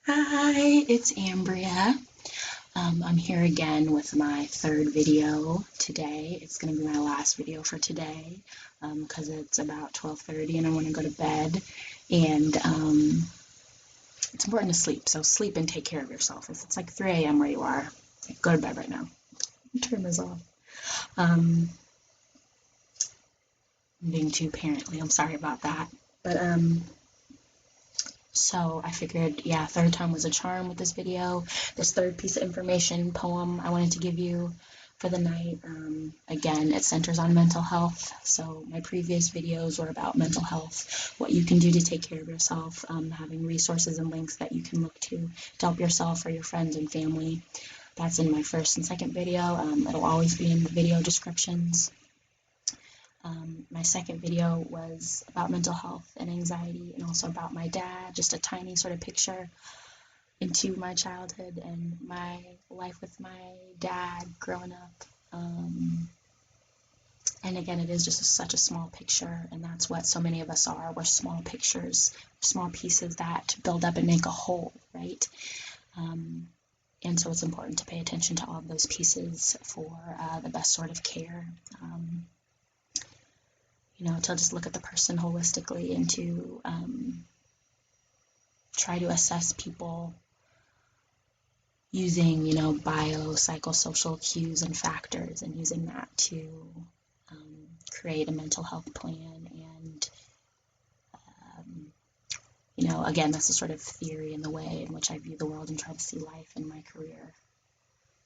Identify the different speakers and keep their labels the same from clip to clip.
Speaker 1: Hi, it's Ambria. I'm here again with my third video today. It's going to be my last video for today because it's about 12:30 and I want to go to bed. And it's important to sleep, so sleep and take care of yourself. If it's like 3 a.m. where you are, go to bed right now. Turn this off. I'm being too parently. I'm sorry about that. But So I figured, yeah, third time was a charm with this video. This third piece of information poem I wanted to give you for the night. Again, it centers on mental health. So my previous videos were about mental health, what you can do to take care of yourself, having resources and links that you can look to help yourself or your friends and family. That's in my first and second video. It'll always be in the video descriptions. My second video was about mental health and anxiety and also about my dad, just a tiny sort of picture into my childhood and my life with my dad growing up. And again, it is just such a small picture, and that's what so many of us are. We're small pictures, small pieces that build up and make a whole, right? And so it's important to pay attention to all of those pieces for the best sort of care. To just look at the person holistically and to try to assess people using, biopsychosocial cues and factors and using that to create a mental health plan. And, again, that's the sort of theory and the way in which I view the world and try to see life in my career.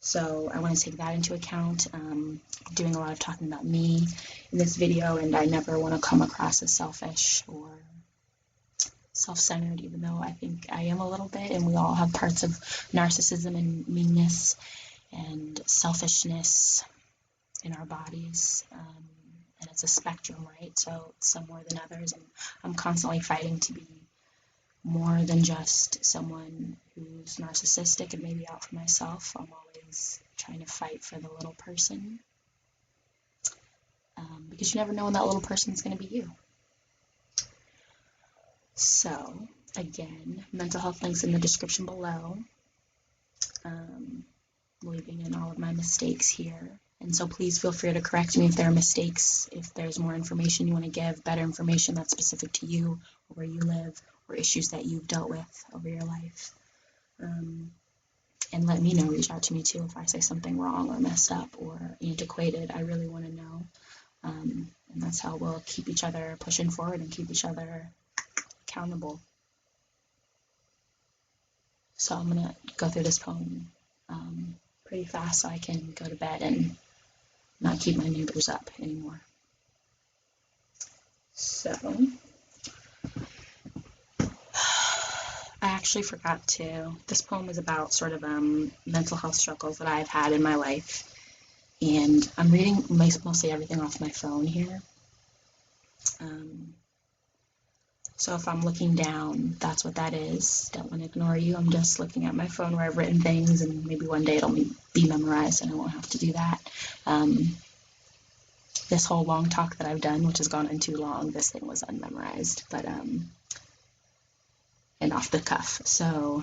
Speaker 1: So I want to take that into account. I'm doing a lot of talking about me in this video, and I never want to come across as selfish or self-centered, even though I think I am a little bit, and we all have parts of narcissism and meanness and selfishness in our bodies. And it's a spectrum, right? So some more than others, and I'm constantly fighting to be more than just someone who's narcissistic and maybe out for myself. I'm always trying to fight for the little person, because you never know when that little person is going to be you. So again, mental health links in the description below, leaving in all of my mistakes here. And so please feel free to correct me if there are mistakes, if there's more information you want to give, better information that's specific to you or where you live, or issues that you've dealt with over your life. And let me know, reach out to me too if I say something wrong or messed up or antiquated. I really want to know. And that's how we'll keep each other pushing forward and keep each other accountable. So I'm going to go through this poem pretty fast so I can go to bed and not keep my neighbors up anymore. So I actually forgot to, this poem is about sort of mental health struggles that I've had in my life, and I'm reading mostly everything off my phone here. So if I'm looking down, that's what that is. Don't want to ignore you. I'm just looking at my phone where I've written things, and maybe one day it'll be memorized and I won't have to do that. This whole long talk that I've done, which has gone on too long, this thing was unmemorized, but and off the cuff. So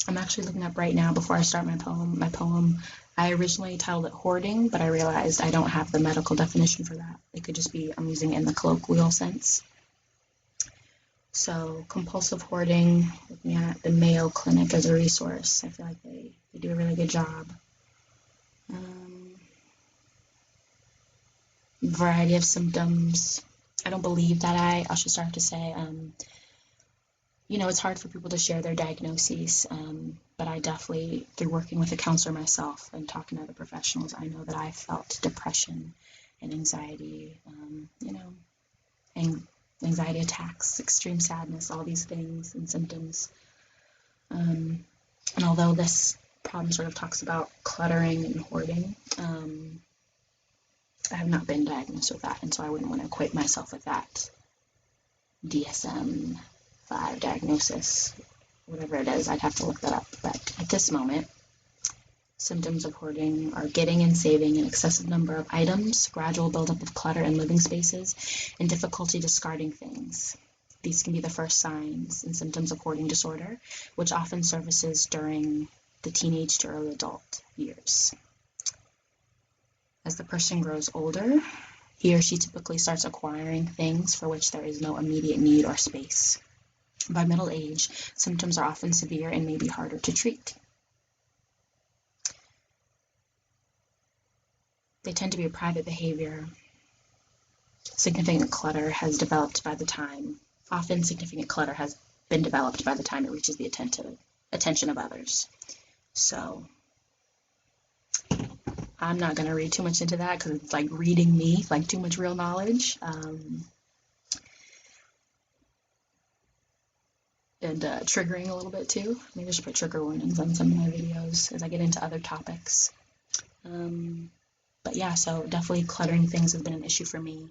Speaker 1: I'm actually looking up right now before I start my poem. I originally titled it Hoarding, but I realized I don't have the medical definition for that. It could just be, I'm using it in the colloquial sense. So compulsive hoarding, looking at the Mayo Clinic as a resource. I feel like they do a really good job. Variety of symptoms. I don't believe that I should start to say, it's hard for people to share their diagnoses, but I definitely, through working with a counselor myself and talking to other professionals, I know that I felt depression and anxiety, anxiety attacks, extreme sadness, all these things and symptoms. And although this problem sort of talks about cluttering and hoarding, I have not been diagnosed with that, and so I wouldn't want to equate myself with that DSM-5 diagnosis, whatever it is. I'd have to look that up. But at this moment, symptoms of hoarding are getting and saving an excessive number of items, gradual buildup of clutter in living spaces, and difficulty discarding things. These can be the first signs and symptoms of hoarding disorder, which often surfaces during the teenage to early adult years. As the person grows older, he or she typically starts acquiring things for which there is no immediate need or space. By middle age, symptoms are often severe and may be harder to treat. They tend to be a private behavior. Significant clutter has developed by the time, often significant clutter has been developed by the time it reaches the attention of others. So I'm not going to read too much into that because it's like reading me, like too much real knowledge. And triggering a little bit too. Maybe I should put trigger warnings on some of my videos as I get into other topics. But yeah, so definitely cluttering things has been an issue for me.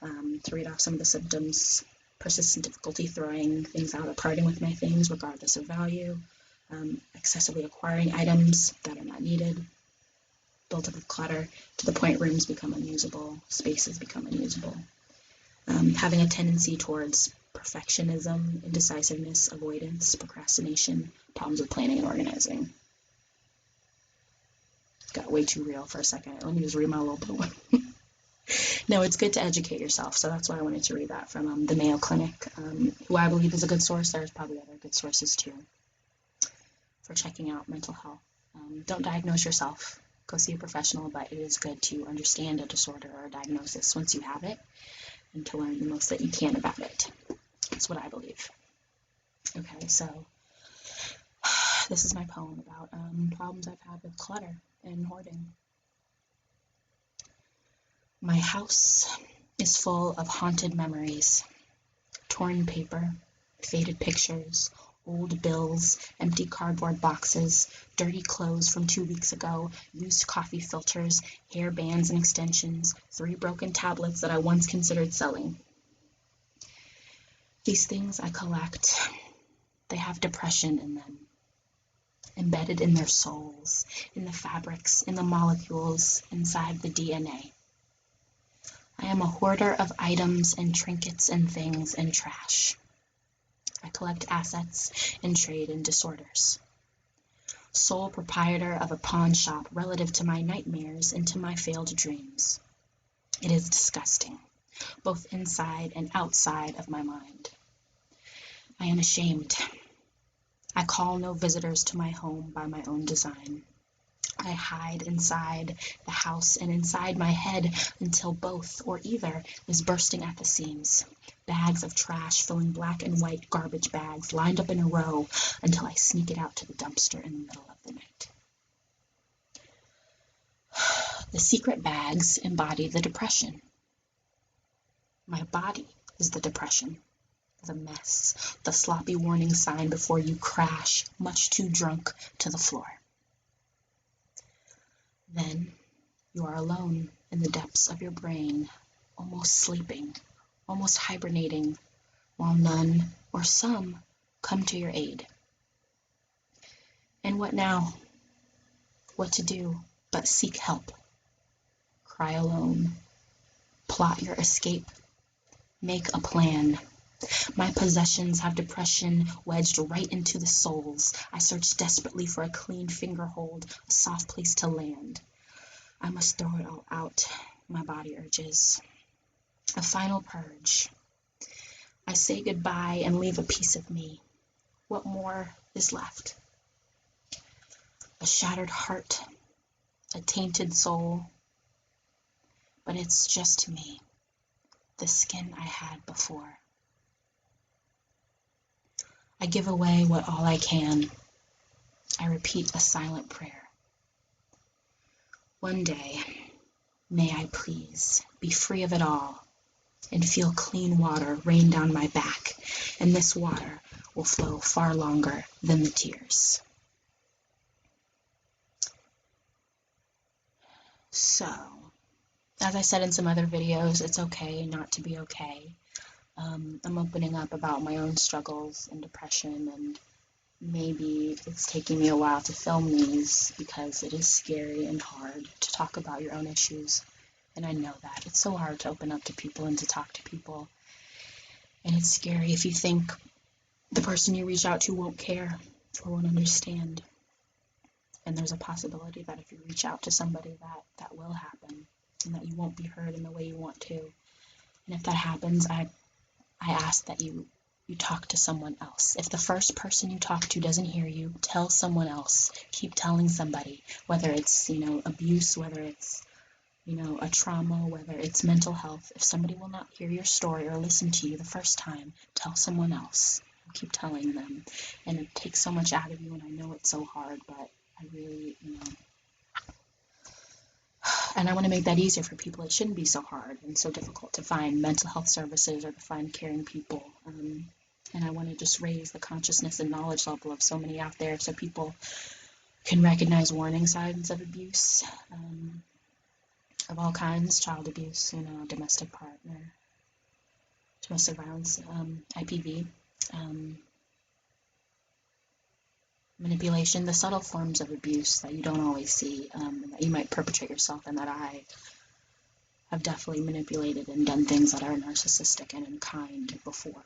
Speaker 1: To read off some of the symptoms: persistent difficulty throwing things out or parting with my things regardless of value, excessively acquiring items that are not needed, buildup of clutter to the point rooms become unusable, spaces become unusable, having a tendency towards perfectionism, indecisiveness, avoidance, procrastination, problems with planning and organizing. Got way too real for a second. Let me just read my little poem. No, it's good to educate yourself, so that's why I wanted to read that from the Mayo Clinic, who I believe is a good source. There's probably other good sources too for checking out mental health. Don't diagnose yourself. Go see a professional, but it is good to understand a disorder or a diagnosis once you have it and to learn the most that you can about it. That's what I believe. Okay, so this is my poem about problems I've had with clutter and hoarding. My house is full of haunted memories, torn paper, faded pictures, old bills, empty cardboard boxes, dirty clothes from 2 weeks ago, used coffee filters, hair bands and extensions, 3 broken tablets that I once considered selling. These things I collect, they have depression in them, embedded in their souls, in the fabrics, in the molecules, inside the DNA. I am a hoarder of items and trinkets and things and trash. I collect assets and trade in disorders. Sole proprietor of a pawn shop relative to my nightmares and to my failed dreams. It is disgusting, both inside and outside of my mind. I am ashamed. I call no visitors to my home by my own design. I hide inside the house and inside my head until both or either is bursting at the seams. Bags of trash filling black and white garbage bags lined up in a row until I sneak it out to the dumpster in the middle of the night. The secret bags embody the depression. My body is the depression, the mess, the sloppy warning sign before you crash, much too drunk, to the floor. Then you are alone in the depths of your brain, almost sleeping, almost hibernating, while none or some come to your aid. And what now? What to do but seek help? Cry alone. Plot your escape. Make a plan. My possessions have depression wedged right into the soles. I search desperately for a clean fingerhold, a soft place to land. I must throw it all out, my body urges. A final purge. I say goodbye and leave a piece of me. What more is left? A shattered heart, a tainted soul. But it's just me, the skin I had before. I give away what all I can. I repeat a silent prayer. One day, may I please be free of it all and feel clean water rain down my back, and this water will flow far longer than the tears. So, as I said in some other videos, it's okay not to be okay. I'm opening up about my own struggles and depression, and maybe it's taking me a while to film these because it is scary and hard to talk about your own issues. And I know that. It's so hard to open up to people and to talk to people. And it's scary if you think the person you reach out to won't care or won't understand. And there's a possibility that if you reach out to somebody that will happen, and that you won't be heard in the way you want to. And if that happens, I ask that you talk to someone else. If the first person you talk to doesn't hear you, tell someone else. Keep telling somebody, whether it's, abuse, whether it's, a trauma, whether it's mental health. If somebody will not hear your story or listen to you the first time, tell someone else. Keep telling them. And it takes so much out of you, and I know it's so hard, but I really, and I want to make that easier for people. It shouldn't be so hard and so difficult to find mental health services or to find caring people. And I want to just raise the consciousness and knowledge level of so many out there so people can recognize warning signs of abuse, of all kinds, child abuse, domestic partner, domestic violence, IPV, manipulation, the subtle forms of abuse that you don't always see, and that you might perpetrate yourself, and that I have definitely manipulated and done things that are narcissistic and unkind before.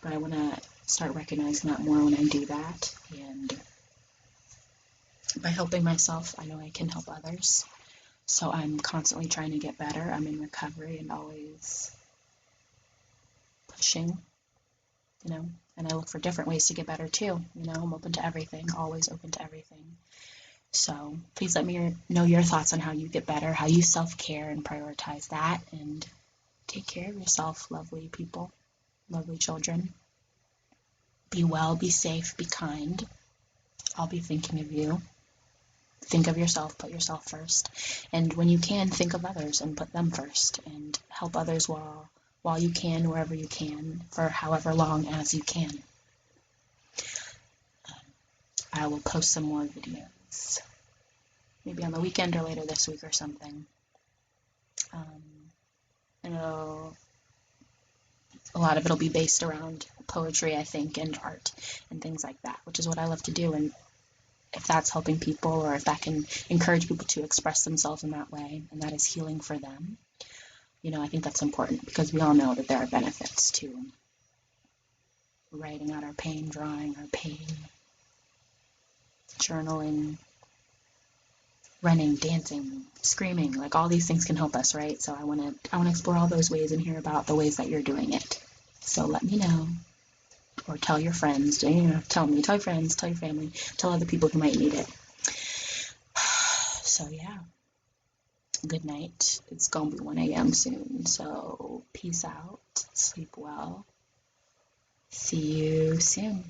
Speaker 1: But I want to start recognizing that more when I do that, and by helping myself, I know I can help others. So I'm constantly trying to get better. I'm in recovery and always pushing, and I look for different ways to get better too. I'm open to everything, always open to everything. So please let me know your thoughts on how you get better, how you self-care and prioritize that, and take care of yourself, lovely people, lovely children. Be well, be safe, be kind. I'll be thinking of you. Think of yourself, put yourself first. And when you can, think of others and put them first, and help others while you can, wherever you can, for however long as you can. I will post some more videos, maybe on the weekend or later this week or something. And a lot of it will be based around poetry, I think, and art and things like that, which is what I love to do. And if that's helping people, or if that can encourage people to express themselves in that way, and that is healing for them, I think that's important, because we all know that there are benefits to writing out our pain, drawing our pain, journaling, running, dancing, screaming, like all these things can help us, right? So I want to explore all those ways and hear about the ways that you're doing it. So let me know, or tell your friends, tell me, tell your friends, tell your family, tell other people who might need it. So yeah, good night. It's gonna be 1 a.m. soon, so peace out, sleep well, see you soon.